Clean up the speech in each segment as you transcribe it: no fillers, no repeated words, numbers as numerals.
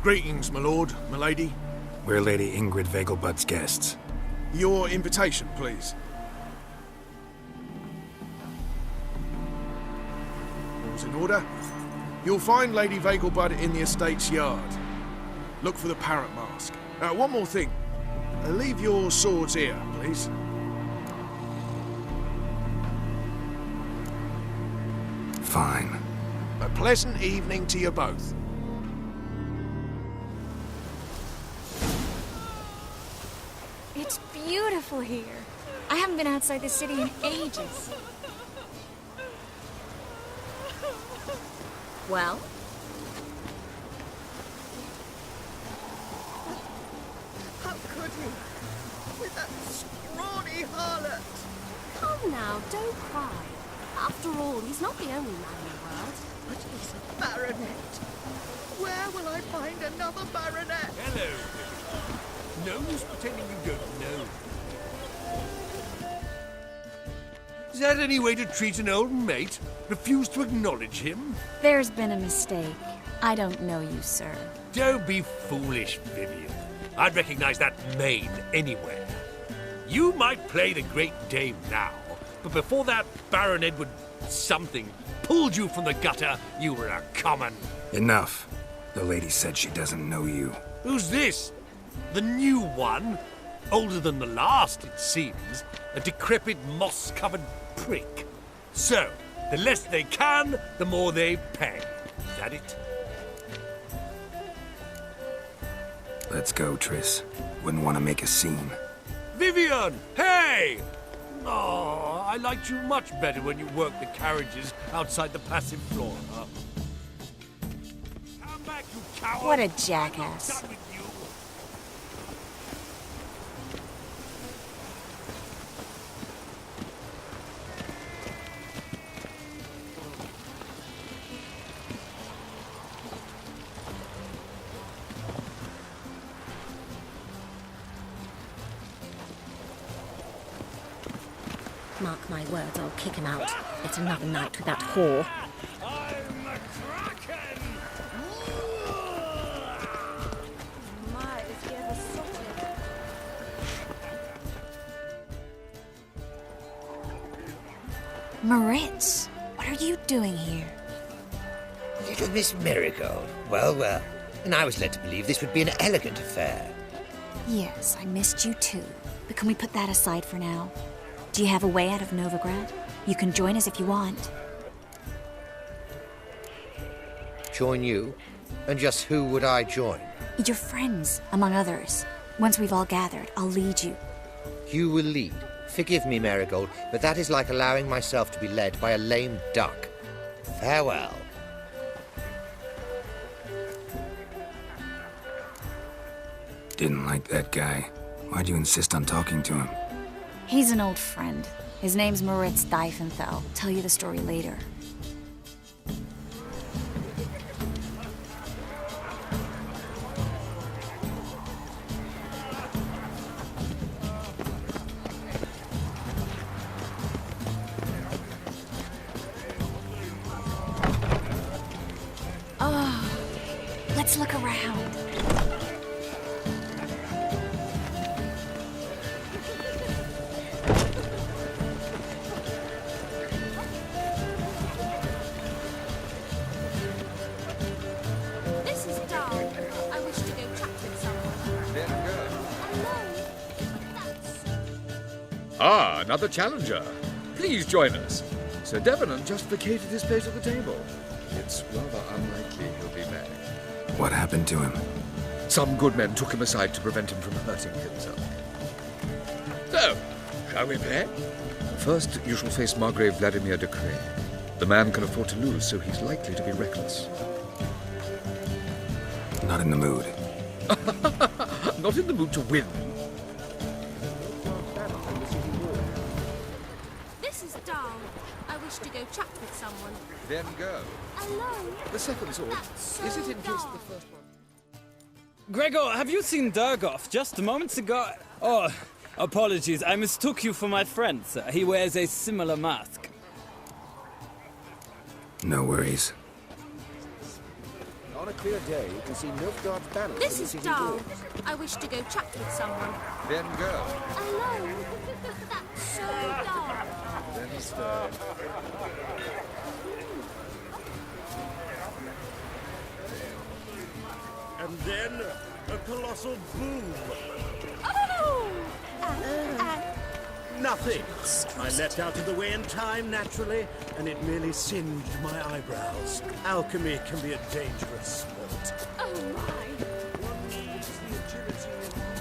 Greetings, my lord, my lady. We're Lady Ingrid Vegelbud's guests. Your invitation, please. All's in order. You'll find Lady Vegelbud in the estate's yard. Look for the parrot mask. One more thing. Leave your swords here, please. Fine. A pleasant evening to you both. It's beautiful here. I haven't been outside the city in ages. Well? How could you? With that scrawny harlot! Come now, don't cry. After all, he's not the only man in the world. But he's a baronet. Where will I find another baronet? Hello. No use pretending you don't know. Is that any way to treat an old mate? Refuse to acknowledge him? There's been a mistake. I don't know you, sir. Don't be foolish, Vivian. I'd recognize that mane anywhere. You might play the Great Dame now, but before that Baron Edward something pulled you from the gutter, you were a common. Enough. The lady said she doesn't know you. Who's this? The new one? Older than the last, it seems. A decrepit, moss-covered prick. So, the less they can, the more they pay. Is that it? Let's go, Triss. Wouldn't want to make a scene. Vivian! Hey! Oh, I liked you much better when you worked the carriages outside the passive floor, huh? Come back, you coward! What a jackass. I'm done with you. Mark my words, I'll kick him out. It's another night with that whore. I'm a kraken! My, is he ever salted? Moritz, what are you doing here? Little Miss Marigold. Well, well. And I was led to believe this would be an elegant affair. Yes, I missed you too. But can we put that aside for now? Do you have a way out of Novigrad? You can join us if you want. Join you? And just who would I join? Your friends, among others. Once we've all gathered, I'll lead you. You will lead. Forgive me, Marigold, but that is like allowing myself to be led by a lame duck. Farewell. Didn't like that guy. Why'd you insist on talking to him? He's an old friend. His name's Moritz Diefenthal. Tell you the story later. Oh, let's look around. This is dark. I wish to go chat with someone. There we go. Hello. That's... Ah, another challenger. Please join us. Sir Devenant just vacated his place at the table. It's rather unlikely he'll be back. What happened to him? Some good men took him aside to prevent him from hurting himself. So, shall we play? First, you shall face Margrave Vladimir de Cray. The man can afford to lose, so he's likely to be reckless. Not in the mood. Not in the mood to win. This is Dahl. I wish to go chat with someone. Then go. Alone? The second sword. That's so Is it in case dull. the first one... Gregor, have you seen Durgoff just moments ago? Oh, apologies. I mistook you for my friend, sir. He wears a similar mask. No worries. On a clear day, you can see Nilfgaard's banners This in is the city Dahl. walls. I wish to go chat with someone. Then go. Alone? That's so dull. Then stay. And then a colossal boom. Oh! Nothing. I leapt out of the way in time, naturally, and it merely singed my eyebrows. Alchemy can be a dangerous sport. Oh my! One needs the agility and...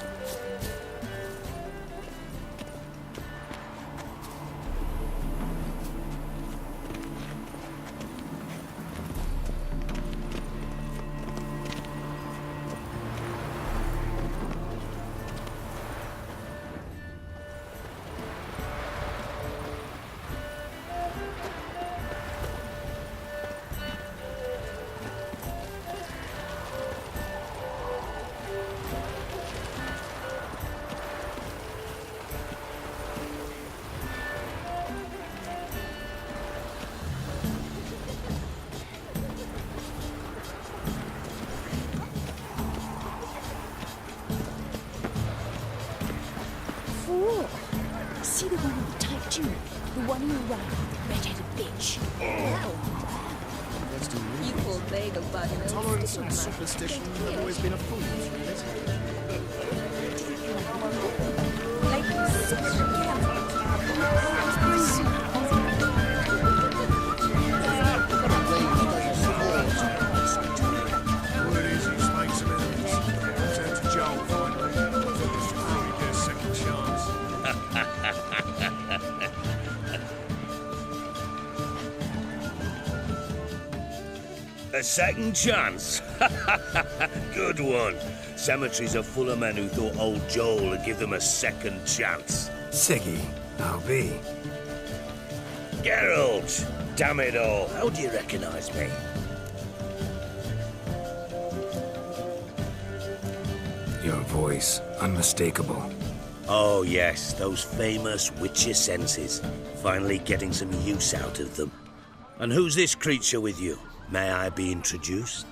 Fool! See the one in the tight tunic? The one you ran, red-headed bitch. You poor bagel bud. Tolerance and superstition have always been a fool's A second chance? Good one. Cemeteries are full of men who thought old Joel would give them a second chance. Siggy, I'll be. Geralt! Damn it all, how do you recognize me? Your voice, unmistakable. Oh yes, those famous witcher senses. Finally getting some use out of them. And who's this creature with you? May I be introduced?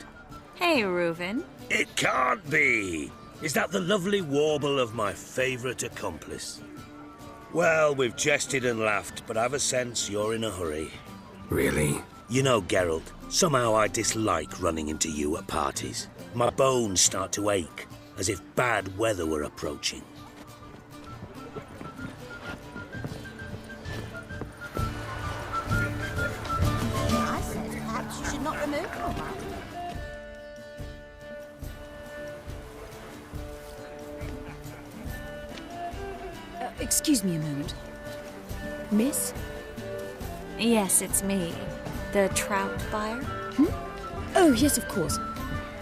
Hey, Reuven. It can't be! Is that the lovely warble of my favourite accomplice? Well, we've jested and laughed, but I've a sense you're in a hurry. Really? You know, Geralt, somehow I dislike running into you at parties. My bones start to ache, as if bad weather were approaching. I said perhaps you should not remove them. Excuse me a moment. Miss? Yes, it's me. The trout buyer? Oh, yes, of course.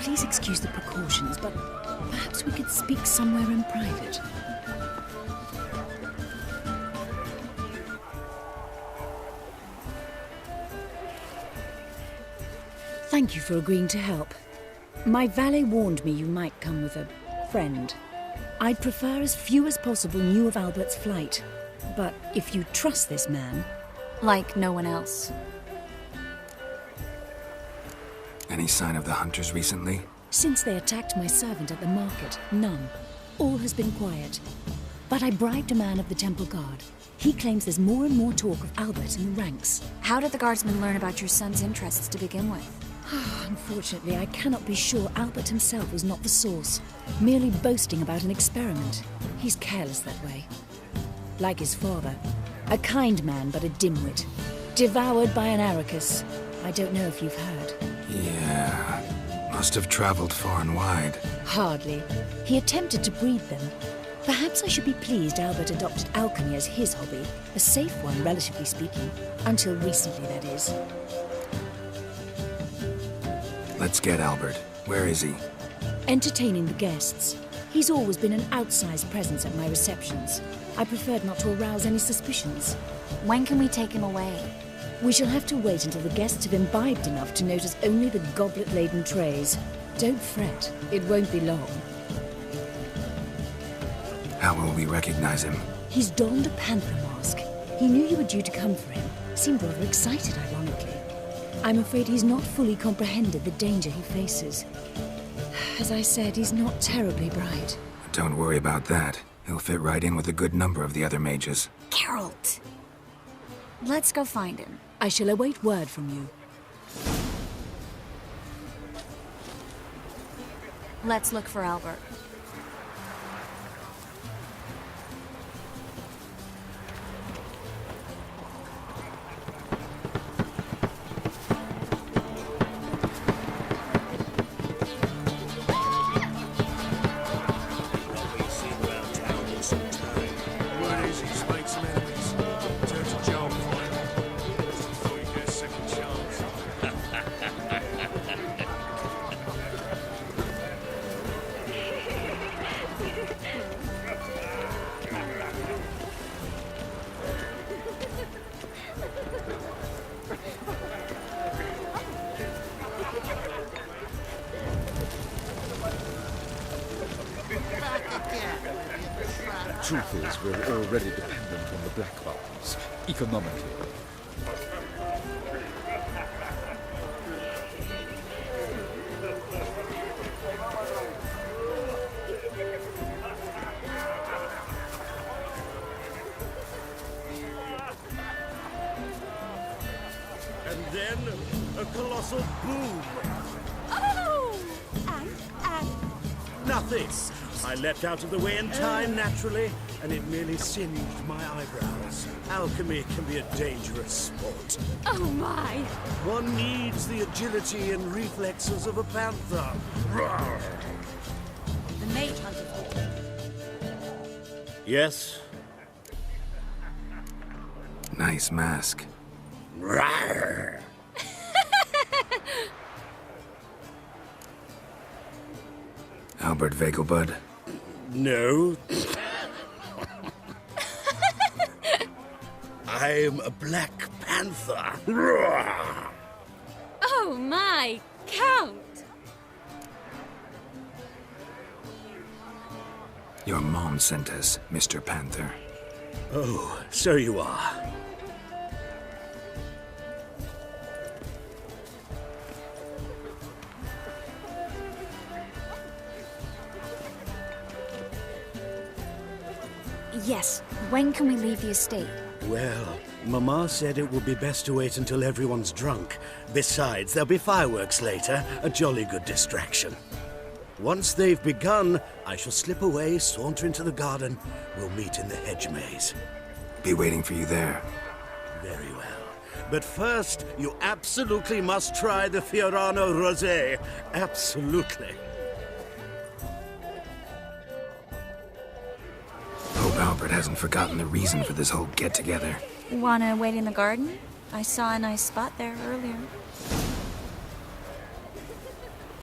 Please excuse the precautions, but perhaps we could speak somewhere in private. Thank you for agreeing to help. My valet warned me you might come with a friend. I'd prefer as few as possible knew of Albert's flight. But if you trust this man... Like no one else. Any sign of the hunters recently? Since they attacked my servant at the market, none. All has been quiet. But I bribed a man of the Temple Guard. He claims there's more and more talk of Albert in the ranks. How did the guardsmen learn about your son's interests to begin with? Unfortunately, I cannot be sure Albert himself was not the source. Merely boasting about an experiment. He's careless that way. Like his father. A kind man, but a dimwit. Devoured by an Arrakis. I don't know if you've heard. Yeah. Must have traveled far and wide. Hardly. He attempted to breed them. Perhaps I should be pleased Albert adopted alchemy as his hobby. A safe one, relatively speaking. Until recently, that is. Let's get Albert. Where is he? Entertaining the guests. He's always been an outsized presence at my receptions. I preferred not to arouse any suspicions. When can we take him away? We shall have to wait until the guests have imbibed enough to notice only the goblet-laden trays. Don't fret. It won't be long. How will we recognize him? He's donned a panther mask. He knew you were due to come for him. Seemed rather excited, ironically. I'm afraid he's not fully comprehended the danger he faces. As I said, he's not terribly bright. Don't worry about that. He'll fit right in with a good number of the other mages. Geralt! Let's go find him. I shall await word from you. Let's look for Albert. Truth is, we're already dependent on the Black Barons, economically. And then, a colossal boom. Oh! And... Nothing. I leapt out of the way in time, naturally, and it merely singed my eyebrows. Alchemy can be a dangerous sport. Oh my! One needs the agility and reflexes of a panther. Roar. The mage hunter. Yes? Nice mask. Roar. Albert Vegelbud? No. I'm a Black Panther. Roar. Oh my! Count! Your mom sent us, Mr. Panther. Oh, so you are. Yes. When can we leave the estate? Well, Mama said it would be best to wait until everyone's drunk. Besides, there'll be fireworks later, a jolly good distraction. Once they've begun, I shall slip away, saunter into the garden. We'll meet in the hedge maze. Be waiting for you there. Very well. But first, you absolutely must try the Fiorano Rosé. Absolutely. Hope Albert hasn't forgotten the reason for this whole get-together. Wanna wait in the garden? I saw a nice spot there earlier.